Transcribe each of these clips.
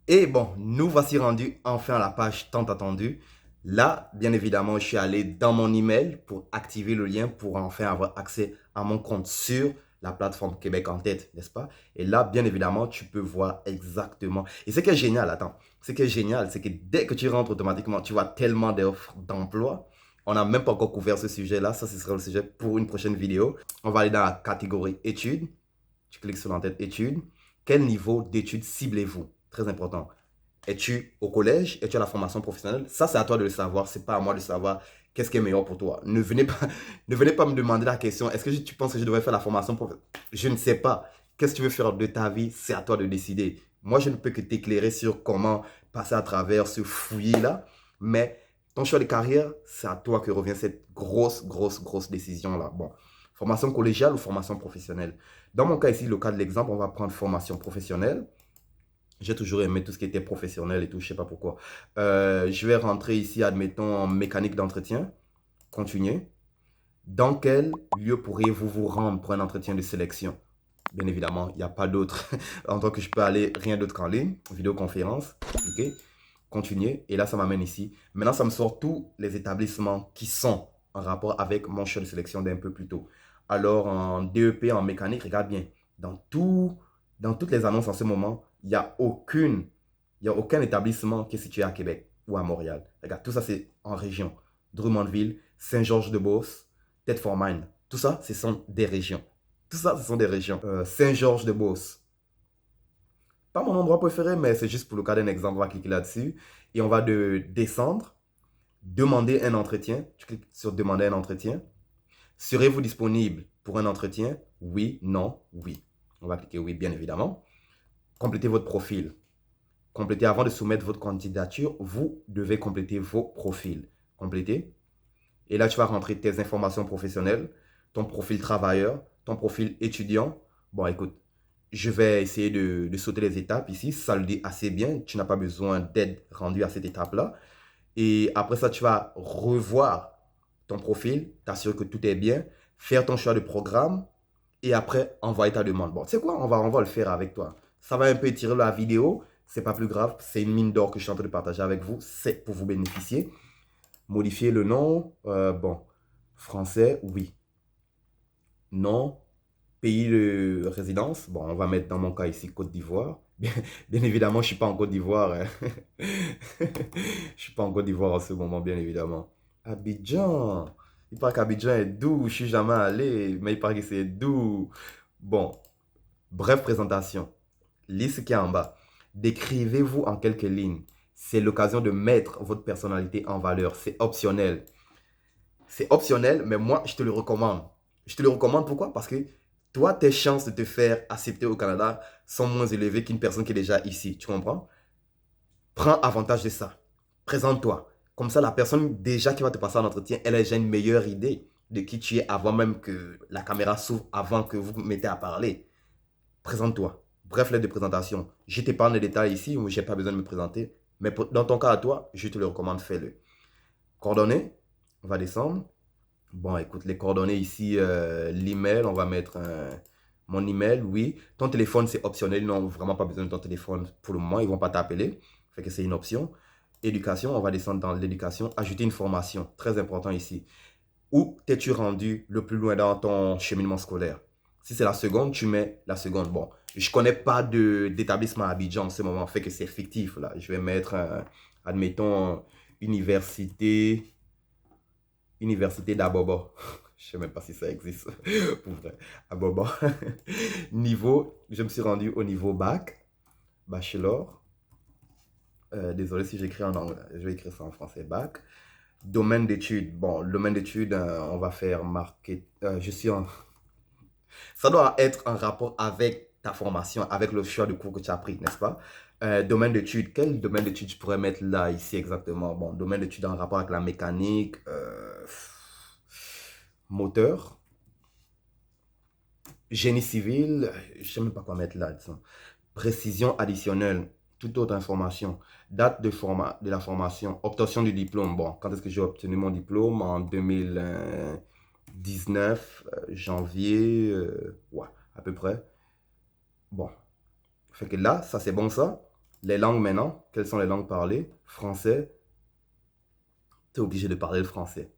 Et bon, nous voici rendus enfin à la page tant attendue. Là, bien évidemment, je suis allé dans mon email pour activer le lien pour enfin avoir accès à mon compte sur la plateforme Québec en tête, n'est-ce pas? Et là, bien évidemment, tu peux voir exactement. Et ce qui est génial, attends, ce qui est génial, c'est que dès que tu rentres automatiquement, tu vois tellement d'offres d'emploi. On n'a même pas encore couvert ce sujet-là. Ça, ce sera le sujet pour une prochaine vidéo. On va aller dans la catégorie études. Tu cliques sur l'entête études. Quel niveau d'études ciblez-vous? Très important. Es-tu au collège? Es-tu à la formation professionnelle? Ça, c'est à toi de le savoir. C'est pas à moi de savoir qu'est-ce qui est meilleur pour toi. Ne venez pas, ne venez pas me demander la question. Est-ce que tu penses que je devrais faire la formation professionnelle? Je ne sais pas. Qu'est-ce que tu veux faire de ta vie? C'est à toi de décider. Moi, je ne peux que t'éclairer sur comment passer à travers ce fouillis-là. Mais ton choix de carrière, c'est à toi que revient cette grosse décision-là. Bon, formation collégiale ou formation professionnelle? Dans mon cas ici, le cas de l'exemple, on va prendre formation professionnelle. J'ai toujours aimé tout ce qui était professionnel et tout, je sais pas pourquoi. Je vais rentrer ici, admettons, en mécanique d'entretien. Continuer. Dans quel lieu pourriez-vous vous rendre pour un entretien de sélection? Bien évidemment, il n'y a pas d'autre. En tant que je peux aller rien d'autre qu'en ligne, vidéoconférence. OK. Continuer. Et là, ça m'amène ici. Maintenant, ça me sort tous les établissements qui sont en rapport avec mon choix de sélection d'un peu plus tôt. Alors, en DEP, en mécanique, regarde bien. Dans tout, dans toutes les annonces en ce moment, il y a aucun établissement qui est situé à Québec ou à Montréal. Regarde, tout ça, c'est en région. Drummondville, Saint-Georges-de-Beauce, Tête-Fort-Mine. Tout ça, ce sont des régions. Tout ça, ce sont des régions. Saint-Georges-de-Beauce. Pas mon endroit préféré, mais c'est juste pour le cas d'un exemple. On va cliquer là-dessus et on va descendre, demander un entretien. Tu cliques sur demander un entretien. Serez-vous disponible pour un entretien? Oui, non, oui. On va cliquer oui, bien évidemment. Complétez votre profil. Complétez avant de soumettre votre candidature. Vous devez compléter vos profils. Complétez. Et là, tu vas rentrer tes informations professionnelles, ton profil travailleur, ton profil étudiant. Bon, écoute, je vais essayer de sauter les étapes ici. Ça le dit assez bien. Tu n'as pas besoin d'aide rendue à cette étape-là. Et après ça, tu vas revoir ton profil, t'assurer que tout est bien, faire ton choix de programme et après envoyer ta demande. Bon, tu sais quoi? On va le faire avec toi. Ça va un peu étirer la vidéo. C'est pas plus grave. C'est une mine d'or que je suis en train de partager avec vous. C'est pour vous bénéficier. Modifier le nom. Bon, français, oui. Non. Pays de résidence. Bon, on va mettre dans mon cas ici Côte d'Ivoire. Bien évidemment, je ne suis pas en Côte d'Ivoire, hein. Je ne suis pas en Côte d'Ivoire en ce moment, bien évidemment. Abidjan. Il paraît qu'Abidjan est doux. Je ne suis jamais allé, mais il paraît que c'est doux. Bon, bref présentation. Liste ce qui est en bas. Décrivez-vous en quelques lignes. C'est l'occasion de mettre votre personnalité en valeur. C'est optionnel. C'est optionnel, mais moi, je te le recommande. Je te le recommande pourquoi? Parce que toi, tes chances de te faire accepter au Canada sont moins élevées qu'une personne qui est déjà ici. Tu comprends? Prends avantage de ça. Présente-toi. Comme ça, la personne déjà qui va te passer un entretien, elle a déjà une meilleure idée de qui tu es avant même que la caméra s'ouvre, avant que vous vous mettez à parler. Présente-toi. Bref, lettre de présentation. Je t'épargne les détails ici, où je n'ai pas besoin de me présenter. Mais dans ton cas à toi, je te le recommande, fais-le. Coordonnées, on va descendre. Bon, écoute, les coordonnées ici, l'email, on va mettre mon email, oui. Ton téléphone, c'est optionnel. Ils n'ont vraiment pas besoin de ton téléphone pour le moment. Ils ne vont pas t'appeler. Fait que c'est une option. Éducation, on va descendre dans l'éducation. Ajouter une formation, très important ici. Où t'es-tu rendu le plus loin dans ton cheminement scolaire? Si c'est la seconde, tu mets la seconde. Bon, je connais pas d'établissement à Abidjan en ce moment. Fait que c'est fictif, là. Je vais mettre, admettons, université. Université d'Abobo. Je sais même pas si ça existe. Pour vrai. Abobo. Niveau, je me suis rendu au niveau bac, bachelor. Désolé si j'écris en anglais. Je vais écrire ça en français. Bac. Domaine d'études. Bon, le domaine d'études, on va faire market. Je suis en. Ça doit être en rapport avec ta formation, avec le choix de cours que tu as pris, n'est-ce pas? Domaine d'études. Quel domaine d'études je pourrais mettre là, ici exactement? Bon, domaine d'études en rapport avec la mécanique, moteur. Génie civil, je ne sais même pas quoi mettre là, disons. Précision additionnelle, toute autre information. Date de la formation, obtention du diplôme. Bon, quand est-ce que j'ai obtenu mon diplôme? En 2019, janvier, ouais, à peu près. Bon, fait que là, ça c'est bon ça. Les langues maintenant, quelles sont les langues parlées? Français, tu es obligé de parler le français.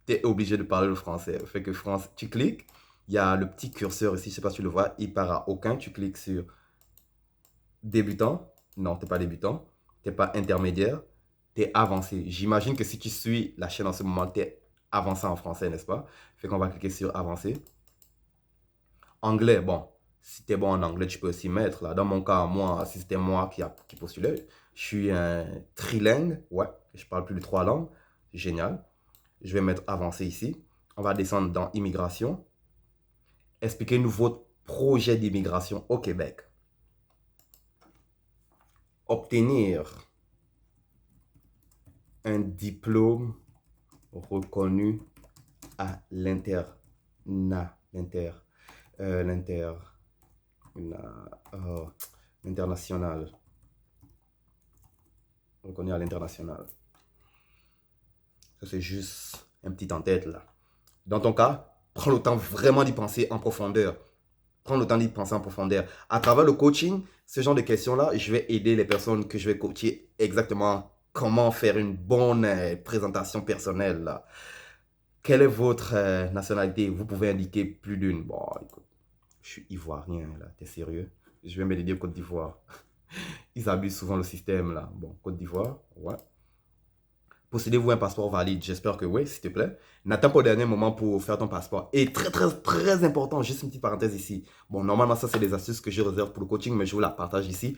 Tu es obligé de parler le français. Fait que France, tu cliques, il y a le petit curseur ici, je ne sais pas si tu le vois, il part à aucun. Tu cliques sur débutant. Non, tu n'es pas débutant. Tu n'es pas intermédiaire. Tu es avancé. J'imagine que si tu suis la chaîne en ce moment, tu es avancé en français, n'est-ce pas? Fait qu'on va cliquer sur avancé. Anglais, bon, si tu es bon en anglais, tu peux aussi mettre. Là. Dans mon cas, moi, si c'était moi qui postulais, je suis un trilingue. Ouais, je parle plus de 3 langues. Génial. Je vais mettre avancé ici. On va descendre dans immigration. Expliquez-nous votre projet d'immigration au Québec. Obtenir un diplôme reconnu à l'international. Reconnu à l'international. Ça, c'est juste un petit en tête là. Dans ton cas, prends le temps vraiment d'y penser en profondeur. Prends le temps d'y penser en profondeur. À travers le coaching, ce genre de questions-là, je vais aider les personnes que je vais coacher exactement comment faire une bonne présentation personnelle. Là. Quelle est votre nationalité? Vous pouvez indiquer plus d'une. Bon, écoute, je suis ivoirien, là. T'es sérieux? Je vais me dire Côte d'Ivoire. Ils abusent souvent le système, là. Bon, Côte d'Ivoire, ouais. Possédez-vous un passeport valide? J'espère que oui, s'il te plaît. N'attends pas au dernier moment pour faire ton passeport. Et très, très, très important, juste une petite parenthèse ici. Bon, normalement, ça, c'est des astuces que je réserve pour le coaching, mais je vous la partage ici.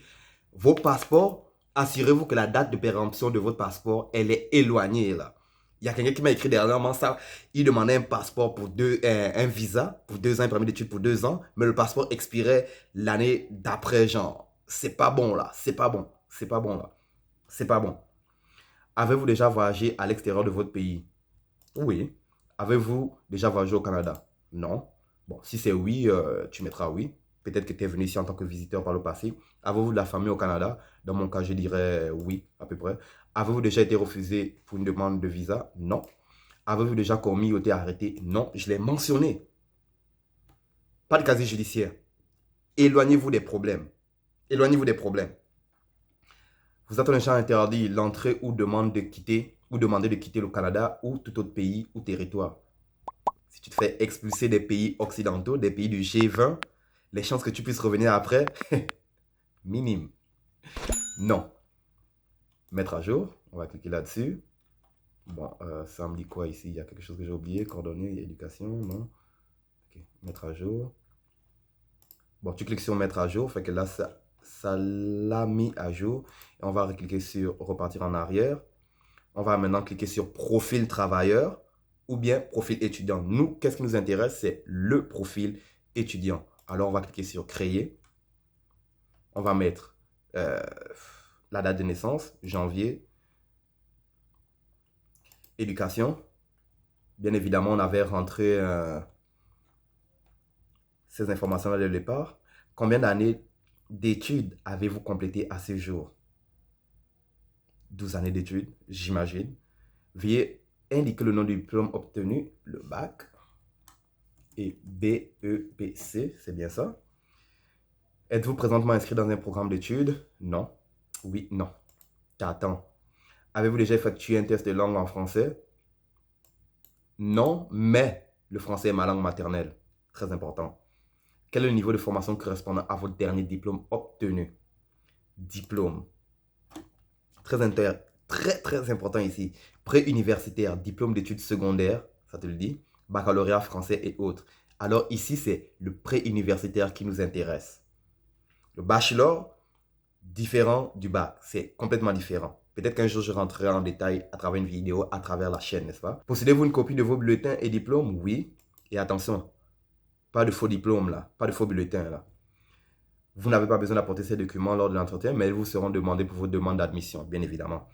Vos passeports, assurez-vous que la date de péremption de votre passeport, elle est éloignée, là. Il y a quelqu'un qui m'a écrit dernièrement ça. Il demandait un passeport pour un visa pour 2 ans, un permis d'études pour 2 ans, mais le passeport expirait l'année d'après, genre. C'est pas bon, là. C'est pas bon. C'est pas bon, là. C'est pas bon. Avez-vous déjà voyagé à l'extérieur de votre pays? Oui. Avez-vous déjà voyagé au Canada? Non. Bon, si c'est oui, tu mettras oui. Peut-être que tu es venu ici en tant que visiteur par le passé. Avez-vous de la famille au Canada? Dans mon cas, je dirais oui, à peu près. Avez-vous déjà été refusé pour une demande de visa? Non. Avez-vous déjà commis ou été arrêté? Non. Je l'ai mentionné. Pas de casier judiciaire. Éloignez-vous des problèmes. Éloignez-vous des problèmes. Vous êtes un champ interdit l'entrée ou demandez de quitter le Canada ou tout autre pays ou territoire. Si tu te fais expulser des pays occidentaux, des pays du G20, les chances que tu puisses revenir après, minime. Non. Mettre à jour, on va cliquer là-dessus. Bon, ça me dit quoi ici? Il y a quelque chose que j'ai oublié, coordonnées, éducation, non? Ok, mettre à jour. Bon, tu cliques sur mettre à jour, fait que là, ça l'a mis à jour. Et on va cliquer sur repartir en arrière. On va maintenant cliquer sur profil travailleur ou bien profil étudiant. Nous, qu'est-ce qui nous intéresse? C'est le profil étudiant. Alors, on va cliquer sur créer. On va mettre la date de naissance, janvier. Éducation. Bien évidemment, on avait rentré ces informations-là dès le départ. Combien d'années d'études avez-vous complété à ce jour? 12 années d'études, j'imagine. Veuillez indiquer le nom du diplôme obtenu, le bac. Et BEPC, c'est bien ça. Êtes-vous présentement inscrit dans un programme d'études? Non. Oui, non. T'attends. Avez-vous déjà effectué un test de langue en français? Non, mais le français est ma langue maternelle. Très important. Quel est le niveau de formation correspondant à votre dernier diplôme obtenu? Diplôme. Très important ici. Pré-universitaire, diplôme d'études secondaires, ça te le dit. Baccalauréat français et autres. Alors ici, c'est le pré-universitaire qui nous intéresse. Le bachelor, différent du bac. C'est complètement différent. Peut-être qu'un jour, je rentrerai en détail à travers une vidéo, à travers la chaîne, n'est-ce pas? Possédez-vous une copie de vos bulletins et diplômes? Oui. Et attention, pas de faux diplômes là, pas de faux bulletins là. Vous n'avez pas besoin d'apporter ces documents lors de l'entretien, mais ils vous seront demandés pour vos demandes d'admission, bien évidemment.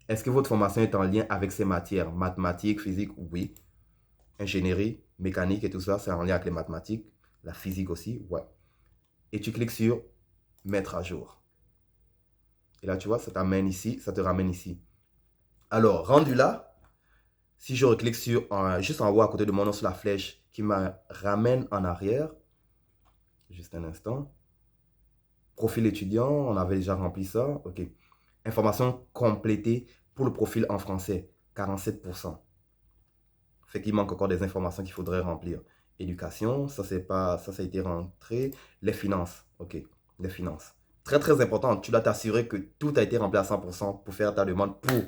Est-ce que votre formation est en lien avec ces matières? Mathématiques, physique? Oui. Ingénierie, mécanique et tout ça, c'est en lien avec les mathématiques. La physique aussi, ouais. Et tu cliques sur mettre à jour. Et là, tu vois, ça t'amène ici, ça te ramène ici. Alors, rendu là, si je reclique sur, juste en haut à côté de mon nom sur la flèche qui me ramène en arrière, juste un instant. Profil étudiant, on avait déjà rempli ça. OK. Information complétée pour le profil en français, 47%. Fait qu'il manque encore des informations qu'il faudrait remplir. Éducation, ça c'est pas, ça a été rentré. Les finances, ok, les finances. Très très important, tu dois t'assurer que tout a été rempli à 100% pour faire ta demande pour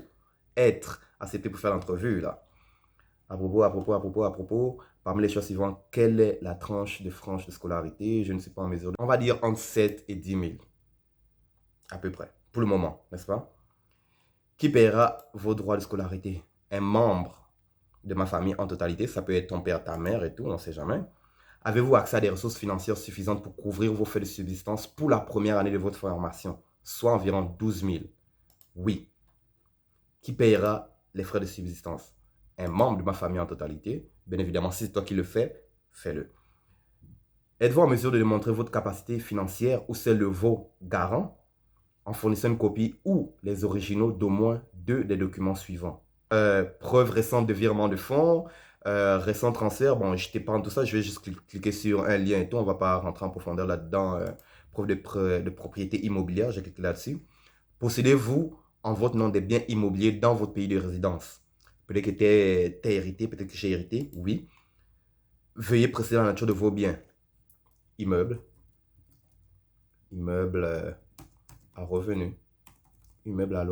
être accepté pour faire l'entrevue là. À propos, parmi les choses suivantes, quelle est la tranche de scolarité? Je ne suis pas en mesure de... On va dire entre 7 et 10 000, à peu près, pour le moment, n'est-ce pas? Qui paiera vos droits de scolarité? Un membre de ma famille en totalité, ça peut être ton père, ta mère et tout, on ne sait jamais. Avez-vous accès à des ressources financières suffisantes pour couvrir vos frais de subsistance pour la première année de votre formation, soit environ 12 000? Oui. Qui payera les frais de subsistance? Un membre de ma famille en totalité. Bien évidemment, si c'est toi qui le fais, fais-le. Êtes-vous en mesure de démontrer votre capacité financière ou celle de vos garants en fournissant une copie ou les originaux d'au moins 2 des documents suivants? Preuve récente de virement de fonds, récent transfert. Bon, je t'épargne tout ça, je vais juste cliquer sur un lien et tout. On ne va pas rentrer en profondeur là-dedans. Preuve de propriété immobilière, j'ai cliqué là-dessus. Possédez-vous en votre nom des biens immobiliers dans votre pays de résidence? Peut-être que tu hérité, peut-être que j'ai hérité, oui. Veuillez préciser la nature de vos biens. Immeuble, immeuble à revenu, immeuble à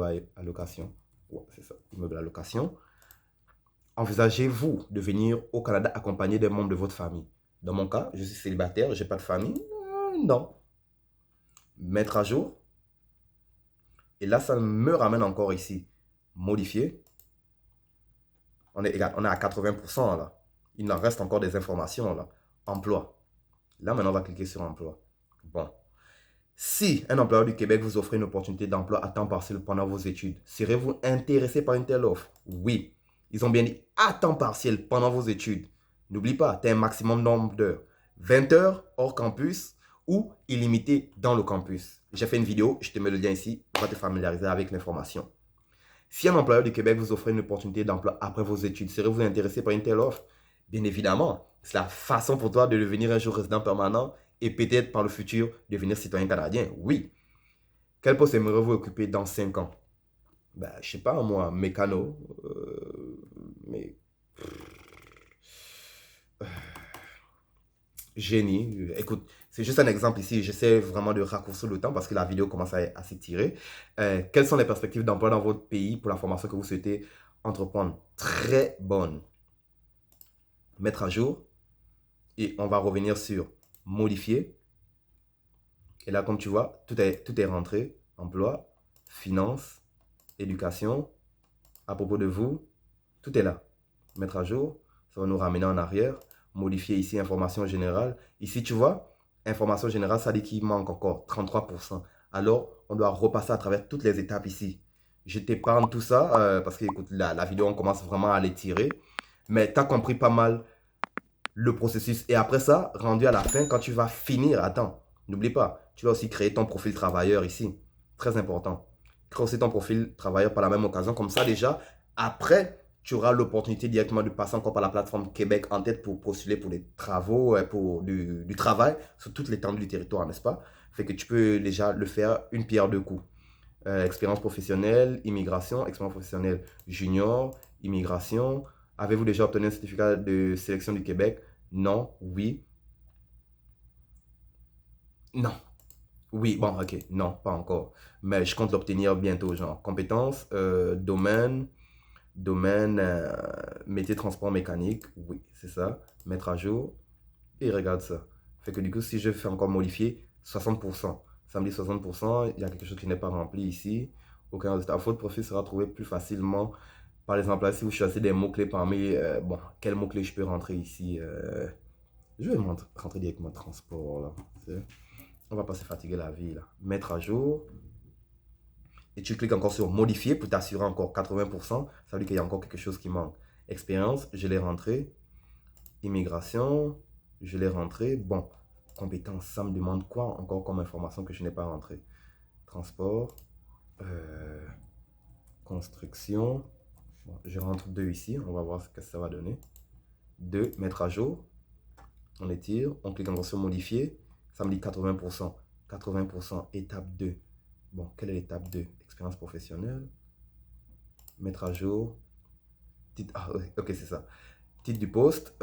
location. Ouais, c'est ça, immeuble à location. Envisagez-vous de venir au Canada accompagné des membres de votre famille? Dans mon cas, je suis célibataire, je n'ai pas de famille. Non. Mettre à jour. Et là, ça me ramène encore ici. Modifier. On est à 80% là. Il en reste encore des informations là. Emploi. Là, maintenant, on va cliquer sur emploi. Bon. Si un employeur du Québec vous offre une opportunité d'emploi à temps partiel pendant vos études, serez-vous intéressé par une telle offre? Oui. Ils ont bien dit à temps partiel pendant vos études. N'oublie pas, tu as un maximum nombre d'heures. 20 heures hors campus ou illimité dans le campus. J'ai fait une vidéo, je te mets le lien ici, pour te familiariser avec l'information. Si un employeur du Québec vous offre une opportunité d'emploi après vos études, serez-vous intéressé par une telle offre? Bien évidemment, c'est la façon pour toi de devenir un jour résident permanent et peut-être par le futur devenir citoyen canadien. Oui. Quel poste aimeriez-vous occuper dans 5 ans? Ben, je sais pas, moi, mécano. Mais... Génie. Écoute, c'est juste un exemple ici. J'essaie vraiment de raccourcir le temps parce que la vidéo commence à s'étirer. Quelles sont les perspectives d'emploi dans votre pays pour la formation que vous souhaitez entreprendre? Très bonne. Mettre à jour. Et on va revenir sur modifier. Et là, comme tu vois, tout est rentré. Emploi, finance, éducation. À propos de vous, tout est là. Mettre à jour, ça va nous ramener en arrière. Modifier ici, information générale. Ici, tu vois, information générale, ça dit qu'il manque encore 33%. Alors, on doit repasser à travers toutes les étapes ici. Je t'épargne tout ça parce que, écoute, la vidéo, on commence vraiment à l'étirer. Mais tu as compris pas mal le processus. Et après ça, rendu à la fin, quand tu vas finir, attends, n'oublie pas, tu vas aussi créer ton profil travailleur ici. Très important. Crée aussi ton profil travailleur par la même occasion. Comme ça, déjà, après, tu auras l'opportunité directement de passer encore par la plateforme Québec en tête pour postuler pour des travaux, pour du travail sur toute l'étendue du territoire, n'est-ce pas? Fait que tu peux déjà le faire une pierre deux coups. Expérience professionnelle, immigration, expérience professionnelle junior, immigration. Avez-vous déjà obtenu un certificat de sélection du Québec? Non, oui, non. Oui, bon, ok, non, pas encore. Mais je compte l'obtenir bientôt, genre. Compétences, domaine, métier transport mécanique, oui, c'est ça. Mettre à jour, et regarde ça. Fait que du coup, si je fais encore modifier, 60%. Ça me dit 60%, il y a quelque chose qui n'est pas rempli ici. Aucun résultat. Votre profil sera trouvé plus facilement par les employés si vous choisissez des mots-clés parmi... bon, quels mots-clés je peux rentrer ici? Je vais rentrer directement transport, là. On va pas se fatiguer la vie, là. Mettre à jour. Et tu cliques encore sur modifier pour t'assurer encore 80%. Ça veut dire qu'il y a encore quelque chose qui manque. Expérience, je l'ai rentré. Immigration, je l'ai rentré. Bon, compétence, ça me demande quoi encore comme information que je n'ai pas rentré? Transport, construction. Bon, je rentre 2 ici. On va voir ce que ça va donner. 2, mettre à jour. On étire. On clique encore sur modifier. Ça me dit 80%. 80%. Étape 2. Bon, quelle est l'étape 2? Expérience professionnelle. Mettre à jour. Titre, ah, ok, c'est ça. Titre du poste.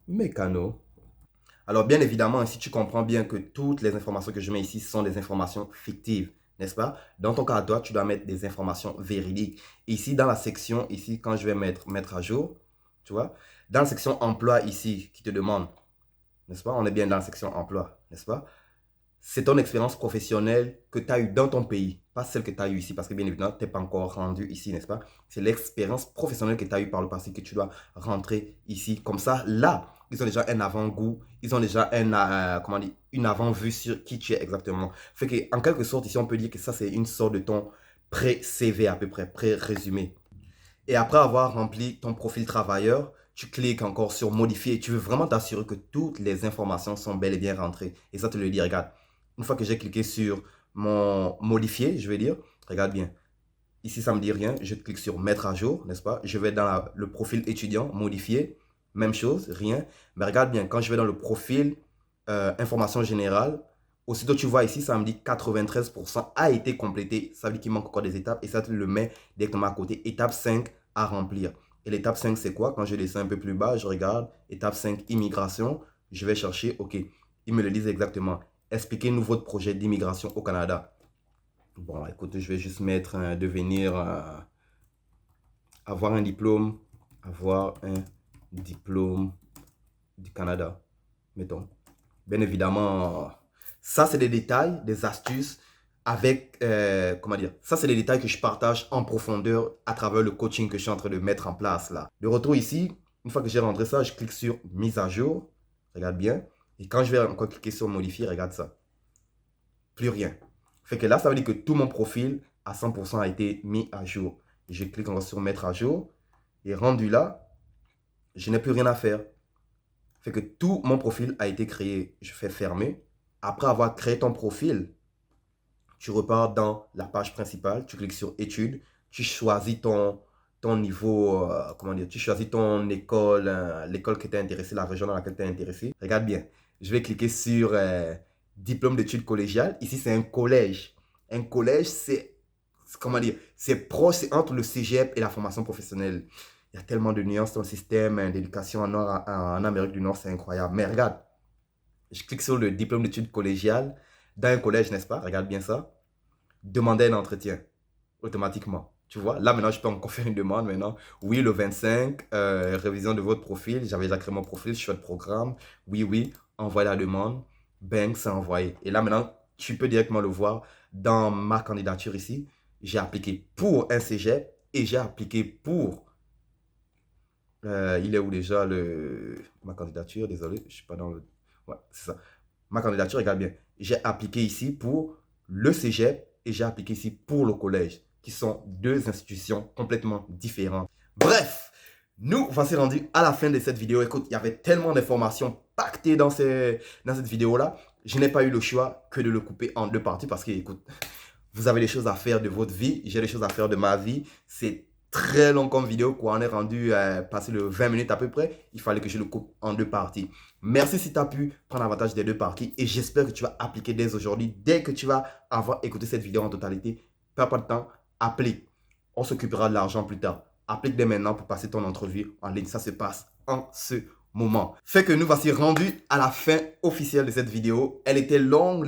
Mécano. Alors, bien évidemment, si tu comprends bien que toutes les informations que je mets ici sont des informations fictives, n'est-ce pas? Dans ton cas à toi, tu dois mettre des informations véridiques. Ici, dans la section, ici, quand je vais mettre à jour, tu vois, dans la section emploi ici, qui te demande, n'est-ce pas? On est bien dans la section emploi, n'est-ce pas? C'est ton expérience professionnelle que tu as eue dans ton pays, pas celle que tu as eue ici, parce que bien évidemment, tu n'es pas encore rendu ici, n'est-ce pas? C'est l'expérience professionnelle que tu as eue par le passé que tu dois rentrer ici. Comme ça, là, ils ont déjà un avant-goût, ils ont déjà comment dire, une avant-vue sur qui tu es exactement. Fait que, en quelque sorte, ici, on peut dire que ça, c'est une sorte de ton pré-CV à peu près, pré-résumé. Et après avoir rempli ton profil travailleur, tu cliques encore sur modifier. Tu veux vraiment t'assurer que toutes les informations sont bel et bien rentrées. Et ça te le dit, regarde. Une fois que j'ai cliqué sur mon modifier, je vais dire, regarde bien. Ici, ça ne me dit rien. Je clique sur mettre à jour, n'est-ce pas? Je vais dans le profil étudiant, modifier. Même chose, rien. Mais regarde bien, quand je vais dans le profil information générale, aussitôt tu vois ici, ça me dit 93% a été complété. Ça veut dire qu'il manque encore des étapes et ça te le met directement à côté. Étape 5 à remplir. Et l'étape 5, c'est quoi? Quand je descends un peu plus bas, je regarde. Étape 5, immigration. Je vais chercher, ok. Ils me le disent exactement. Expliquez-nous votre projet d'immigration au Canada. Bon, écoute, je vais juste mettre devenir, avoir un diplôme du Canada, mettons. Bien évidemment, ça c'est des détails, des astuces avec, comment dire, ça c'est des détails que je partage en profondeur à travers le coaching que je suis en train de mettre en place là. De retour ici, une fois que j'ai rentré ça, je clique sur mise à jour, regarde bien. Et quand je vais encore cliquer sur modifier, regarde ça. Plus rien. Fait que là, ça veut dire que tout mon profil à 100% a été mis à jour. Je clique encore sur mettre à jour. Et rendu là, je n'ai plus rien à faire. Fait que tout mon profil a été créé. Je fais fermer. Après avoir créé ton profil, tu repars dans la page principale. Tu cliques sur études. Tu choisis ton niveau, comment dire, tu choisis ton école, l'école que tu es intéressé, la région dans laquelle tu es intéressé. Regarde bien. Je vais cliquer sur diplôme d'études collégiales. Ici, c'est un collège. Un collège, comment dire, c'est proche, c'est entre le cégep et la formation professionnelle. Il y a tellement de nuances dans le système d'éducation en Amérique du Nord, c'est incroyable. Mais regarde, je clique sur le diplôme d'études collégiales dans un collège, n'est-ce pas? Regarde bien ça. Demander un entretien, automatiquement. Tu vois, là maintenant, je peux encore faire une demande maintenant. Oui, le 25, révision de votre profil. J'avais déjà créé mon profil, choix de programme. Oui, oui, envoie la demande. Bang, c'est envoyé. Et là maintenant, tu peux directement le voir dans ma candidature ici. J'ai appliqué pour un cégep et j'ai appliqué pour... il est où déjà ma candidature? Désolé, je ne suis pas dans le... Ouais, c'est ça. Ma candidature, regarde bien. J'ai appliqué ici pour le cégep et j'ai appliqué ici pour le collège, qui sont deux institutions complètement différentes. Bref, nous voici rendus à la fin de cette vidéo. Écoute, il y avait tellement d'informations pactées dans cette vidéo-là. Je n'ai pas eu le choix que de le couper en deux parties parce que, écoute, vous avez des choses à faire de votre vie, j'ai des choses à faire de ma vie. C'est très long comme vidéo, quoi. On est rendu passer le 20 minutes à peu près. Il fallait que je le coupe en deux parties. Merci si tu as pu prendre avantage des deux parties et j'espère que tu vas appliquer dès aujourd'hui. Dès que tu vas avoir écouté cette vidéo en totalité, perds pas de temps, applique. On s'occupera de l'argent plus tard. Applique dès maintenant pour passer ton entrevue en ligne. Ça se passe en ce moment. Fait que nous voici rendus à la fin officielle de cette vidéo. Elle était longue,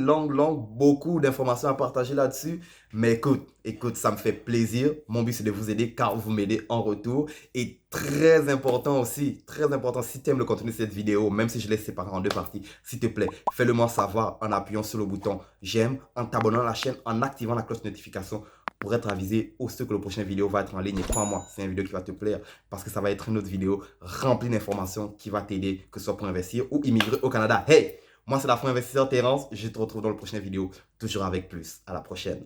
beaucoup d'informations à partager là-dessus. Mais écoute, ça me fait plaisir. Mon but c'est de vous aider car vous m'aidez en retour. Et très important aussi, très important, si tu aimes le contenu de cette vidéo, même si je l'ai séparé en deux parties, s'il te plaît, fais-le moi savoir en appuyant sur le bouton j'aime, en t'abonnant à la chaîne, en activant la cloche de notification pour être avisé aussitôt que la prochaine vidéo va être en ligne. Et crois-moi, c'est une vidéo qui va te plaire parce que ça va être une autre vidéo remplie d'informations qui va t'aider, que ce soit pour investir ou immigrer au Canada. Hey, moi c'est l'Afro-Investisseur Terence, je te retrouve dans la prochaine vidéo, toujours avec plus. À la prochaine.